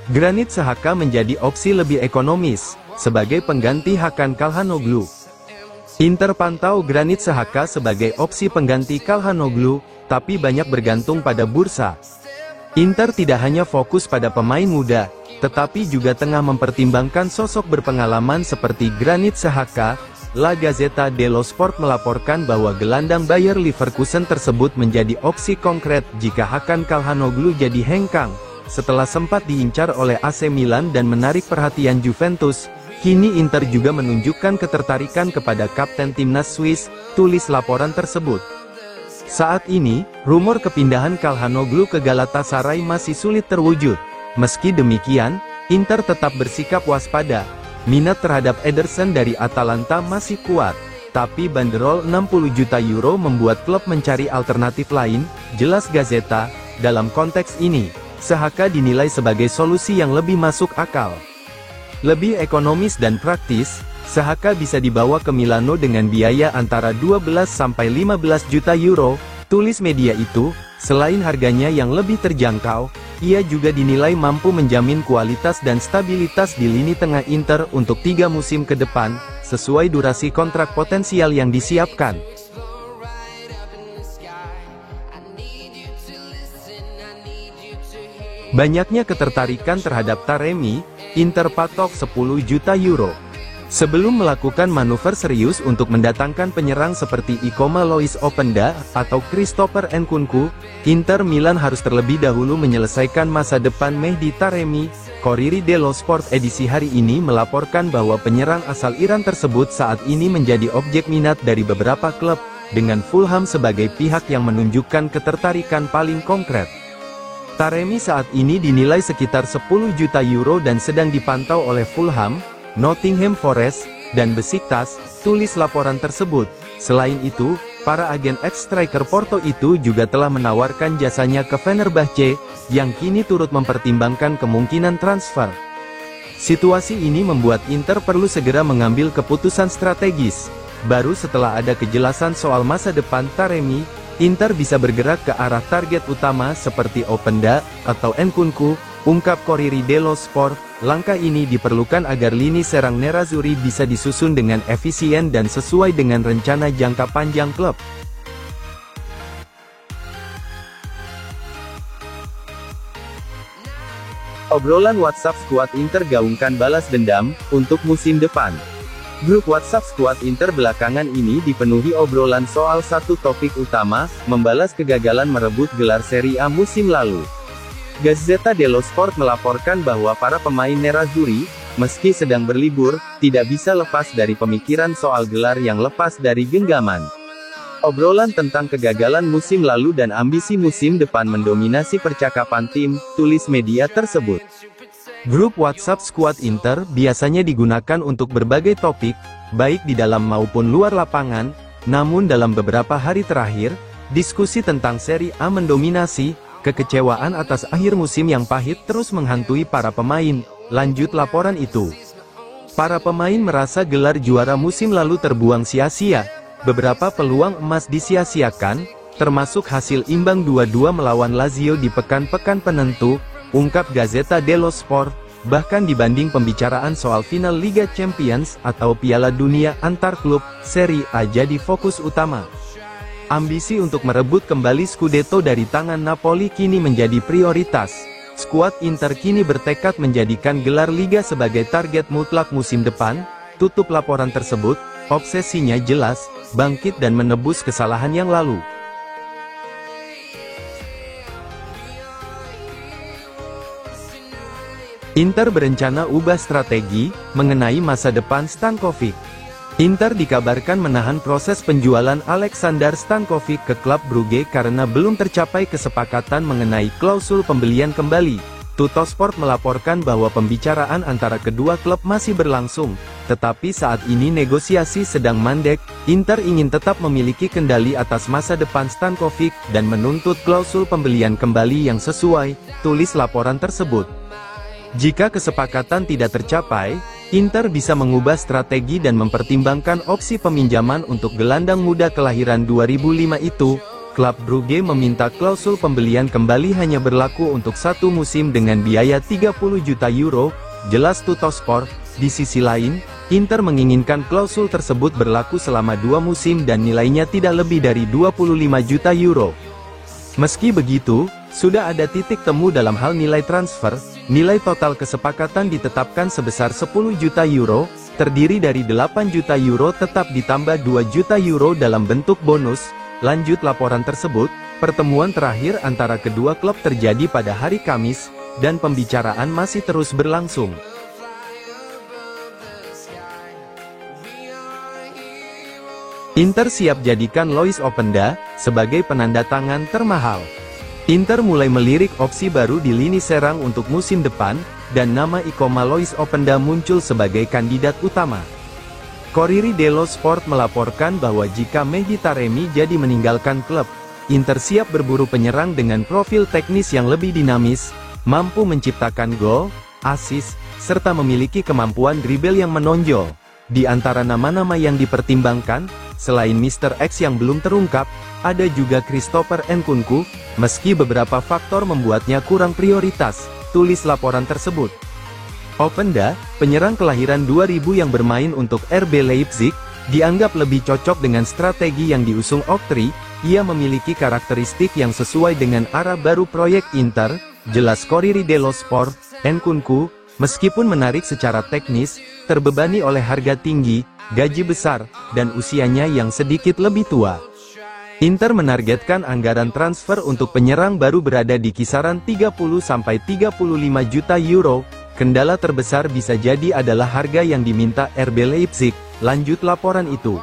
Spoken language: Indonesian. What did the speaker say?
Granit Xhaka menjadi opsi lebih ekonomis, sebagai pengganti Hakan Calhanoglu. Inter pantau Granit Xhaka sebagai opsi pengganti Calhanoglu, tapi banyak bergantung pada bursa. Inter tidak hanya fokus pada pemain muda, tetapi juga tengah mempertimbangkan sosok berpengalaman seperti Granit Xhaka. La Gazzetta dello Sport melaporkan bahwa gelandang Bayer Leverkusen tersebut menjadi opsi konkret jika Hakan Calhanoglu jadi hengkang. Setelah sempat diincar oleh AC Milan dan menarik perhatian Juventus, kini Inter juga menunjukkan ketertarikan kepada kapten timnas Swiss, tulis laporan tersebut. Saat ini, rumor kepindahan Calhanoglu ke Galatasaray masih sulit terwujud. Meski demikian, Inter tetap bersikap waspada. Minat terhadap Ederson dari Atalanta masih kuat, tapi banderol 60 juta euro membuat klub mencari alternatif lain, jelas Gazzetta. Dalam konteks ini, Xhaka dinilai sebagai solusi yang lebih masuk akal. Lebih ekonomis dan praktis, Xhaka bisa dibawa ke Milano dengan biaya antara 12–15 juta euro, tulis media itu. Selain harganya yang lebih terjangkau, ia juga dinilai mampu menjamin kualitas dan stabilitas di lini tengah Inter untuk 3 musim ke depan, sesuai durasi kontrak potensial yang disiapkan. Banyaknya ketertarikan terhadap Taremi, Inter patok 10 juta euro. Sebelum melakukan manuver serius untuk mendatangkan penyerang seperti Ikoma Lois Openda atau Christopher Nkunku, Inter Milan harus terlebih dahulu menyelesaikan masa depan Mehdi Taremi. Corriere dello Sport edisi hari ini melaporkan bahwa penyerang asal Iran tersebut saat ini menjadi objek minat dari beberapa klub, dengan Fulham sebagai pihak yang menunjukkan ketertarikan paling konkret. Taremi saat ini dinilai sekitar 10 juta euro dan sedang dipantau oleh Fulham, Nottingham Forest, dan Besiktas, tulis laporan tersebut. Selain itu, para agen ex-striker Porto itu juga telah menawarkan jasanya ke Fenerbahce, yang kini turut mempertimbangkan kemungkinan transfer. Situasi ini membuat Inter perlu segera mengambil keputusan strategis. Baru setelah ada kejelasan soal masa depan Taremi, Inter bisa bergerak ke arah target utama seperti Openda atau Nkunku, ungkap Corriere dello Sport. Langkah ini diperlukan agar lini serang Nerazzurri bisa disusun dengan efisien dan sesuai dengan rencana jangka panjang klub. Obrolan WhatsApp skuad Inter gaungkan balas dendam untuk musim depan. Grup WhatsApp skuad Inter belakangan ini dipenuhi obrolan soal satu topik utama, membalas kegagalan merebut gelar Serie A musim lalu. Gazzetta dello Sport melaporkan bahwa para pemain Nerazzurri, meski sedang berlibur, tidak bisa lepas dari pemikiran soal gelar yang lepas dari genggaman. Obrolan tentang kegagalan musim lalu dan ambisi musim depan mendominasi percakapan tim, tulis media tersebut. Grup WhatsApp skuad Inter biasanya digunakan untuk berbagai topik, baik di dalam maupun luar lapangan, namun dalam beberapa hari terakhir, diskusi tentang Serie A mendominasi. Kekecewaan atas akhir musim yang pahit terus menghantui para pemain, lanjut laporan itu. Para pemain merasa gelar juara musim lalu terbuang sia-sia, beberapa peluang emas disia-siakan, termasuk hasil imbang 2-2 melawan Lazio di pekan-pekan penentu, ungkap Gazzetta dello Sport. Bahkan dibanding pembicaraan soal final Liga Champions atau Piala Dunia antar klub, Serie A jadi fokus utama. Ambisi untuk merebut kembali Scudetto dari tangan Napoli kini menjadi prioritas. Skuad Inter kini bertekad menjadikan gelar Liga sebagai target mutlak musim depan, tutup laporan tersebut. Obsesinya jelas, bangkit dan menebus kesalahan yang lalu. Inter berencana ubah strategi, mengenai masa depan Stankovic. Inter dikabarkan menahan proses penjualan Alexander Stankovic ke klub Brugge karena belum tercapai kesepakatan mengenai klausul pembelian kembali. Tuttosport melaporkan bahwa pembicaraan antara kedua klub masih berlangsung, tetapi saat ini negosiasi sedang mandek. Inter ingin tetap memiliki kendali atas masa depan Stankovic, dan menuntut klausul pembelian kembali yang sesuai, tulis laporan tersebut. Jika kesepakatan tidak tercapai, Inter bisa mengubah strategi dan mempertimbangkan opsi peminjaman untuk gelandang muda kelahiran 2005 itu. Klub Brugge meminta klausul pembelian kembali hanya berlaku untuk 1 musim dengan biaya 30 juta euro, jelas Tuttosport. Di sisi lain, Inter menginginkan klausul tersebut berlaku selama 2 musim dan nilainya tidak lebih dari 25 juta euro. Meski begitu, sudah ada titik temu dalam hal nilai transfer. Nilai total kesepakatan ditetapkan sebesar 10 juta euro, terdiri dari 8 juta euro tetap ditambah 2 juta euro dalam bentuk bonus. Lanjut laporan tersebut, pertemuan terakhir antara kedua klub terjadi pada hari Kamis, dan pembicaraan masih terus berlangsung. Inter siap jadikan Lois Openda sebagai penanda tangan termahal. Inter mulai melirik opsi baru di lini serang untuk musim depan, dan nama Ikoma Lois Openda muncul sebagai kandidat utama. Corriere dello Sport melaporkan bahwa jika Mehdi Taremi jadi meninggalkan klub, Inter siap berburu penyerang dengan profil teknis yang lebih dinamis, mampu menciptakan gol, assist, serta memiliki kemampuan dribble yang menonjol. Di antara nama-nama yang dipertimbangkan, selain Mr. X yang belum terungkap, ada juga Christopher Nkunku, meski beberapa faktor membuatnya kurang prioritas, tulis laporan tersebut. Openda, penyerang kelahiran 2000 yang bermain untuk RB Leipzig, dianggap lebih cocok dengan strategi yang diusung Oktri. Ia memiliki karakteristik yang sesuai dengan arah baru proyek Inter, jelas Corriere dello Sport. Nkunku, meskipun menarik secara teknis, terbebani oleh harga tinggi, gaji besar, dan usianya yang sedikit lebih tua. Inter menargetkan anggaran transfer untuk penyerang baru berada di kisaran 30-35 juta euro. Kendala terbesar bisa jadi adalah harga yang diminta RB Leipzig, lanjut laporan itu.